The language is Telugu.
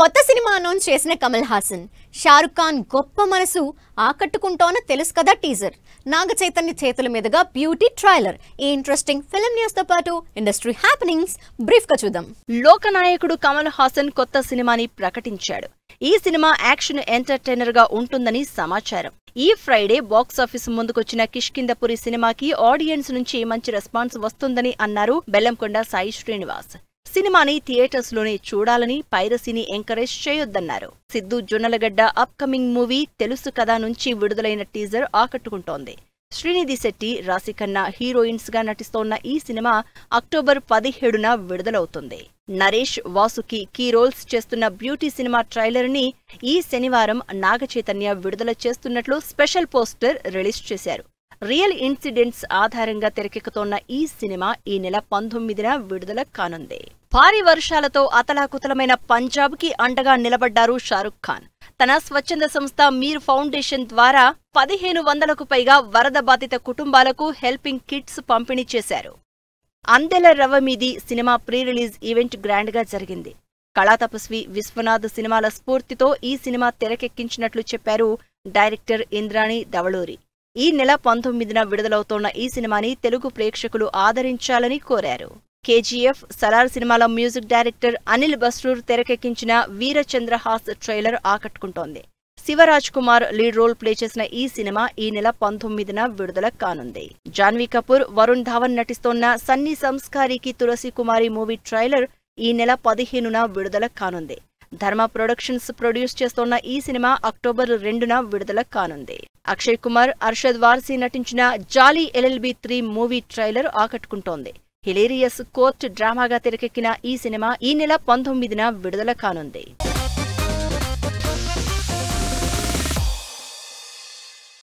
కొత్త సినిమా అనౌన్స్ చేసిన కమల్ హాసన్, షారుఖ్ ఖాన్ గొప్ప మనసు ఆకట్టుకుంటోన్న తెలుసు కదా టీజర్. నాగ చైతన్య చేతుల మీదుగా బ్యూటీ ట్రైలర్. ఈ ఇంట్రెస్టింగ్ ఫిల్మ్ న్యూస్ తో పాటు ఇండస్ట్రీ హ్యాపెనింగ్స్ బ్రీఫ్ గా చూద్దాం. లోకనాయకుడు కమల్ హాసన్ కొత్త సినిమాని ప్రకటించాడు. ఈ సినిమా యాక్షన్ ఎంటర్టైనర్ గా ఉంటుందని సమాచారం. ఈ ఫ్రైడే బాక్సాఫీస్ ముందుకొచ్చిన కిష్కింధపురి సినిమాకి ఆడియన్స్ నుంచి మంచి రెస్పాన్స్ వస్తుందని అన్నారు బెల్లంకొండ సాయి శ్రీనివాస్. సినిమాని థియేటర్స్ లోనే చూడాలని, పైరసీని ఎంకరేజ్ చేయొద్దన్నారు. సిద్ధు జొన్నలగడ్డ అప్కమింగ్ మూవీ తెలుసు కదా నుంచి విడుదలైన టీజర్ ఆకట్టుకుంటోంది. శ్రీనిధి శెట్టి, రాశిఖన్నా హీరోయిన్స్ గా నటిస్తోన్న ఈ సినిమా అక్టోబర్ 17న విడుదలవుతుంది. నరేష్, వాసుకి కీ రోల్స్ చేస్తున్న బ్యూటీ సినిమా ట్రైలర్ ని ఈ శనివారం నాగచైతన్య విడుదల చేస్తున్నట్లు స్పెషల్ పోస్టర్ రిలీజ్ చేశారు. రియల్ ఇన్సిడెంట్స్ ఆధారంగా తెరకెక్కుతోన్న ఈ సినిమా ఈ నెల 19న విడుదల కానుంది. భారీ వర్షాలతో అతలాకుతలమైన పంజాబ్ కి అండగా నిలబడ్డారు షారుఖ్ ఖాన్. తన స్వచ్ఛంద సంస్థ మీర్ ఫౌండేషన్ ద్వారా 1500కు పైగా వరద బాధిత కుటుంబాలకు హెల్పింగ్ కిట్స్ పంపిణీ చేశారు. Andela Ravamidi cinema pre release event grand గా జరిగింది. కళాతపస్వి విశ్వనాథ్ సినిమాల స్ఫూర్తితో ఈ సినిమా తెరకెక్కించినట్లు చెప్పారు డైరెక్టర్ ఇంద్రాణి ధవళూరి. ఈ నెల 19న విడుదలవుతోన్న ఈ సినిమాని తెలుగు ప్రేక్షకులు ఆదరించాలని కోరారు. కేజీఎఫ్, సలార్ సినిమాల మ్యూజిక్ డైరెక్టర్ అనిల్ బస్రూర్ తెరకెక్కించిన వీరచంద్రహాస్ ట్రైలర్ ఆకట్టుకుంటోంది. Shivaraj Kumar lead role play చేసిన ఈ సినిమా ఈ నెల 19న విడుదల కానుంది. జాన్వీ కపూర్, వరుణ్ ధావన్ నటిస్తోన్న సన్నీ సంస్కారికి తులసి కుమారి మూవీ ట్రైలర్ ఈ నెల 15న విడుదల కానుంది. ధర్మ ప్రొడక్షన్స్ ప్రొడ్యూస్ చేస్తోన్న ఈ సినిమా అక్టోబర్ 2న విడుదల కానుంది. అక్షయ్ కుమార్, అర్షద్ వార్సీ నటించిన జాలీ LLB 3 మూవీ ట్రైలర్ ఆకట్టుకుంటోంది. హిలేరియస్ కోర్ట్ డ్రామాగా తెరకెక్కిన ఈ సినిమా ఈ నెల 19న విడుదల కానుంది.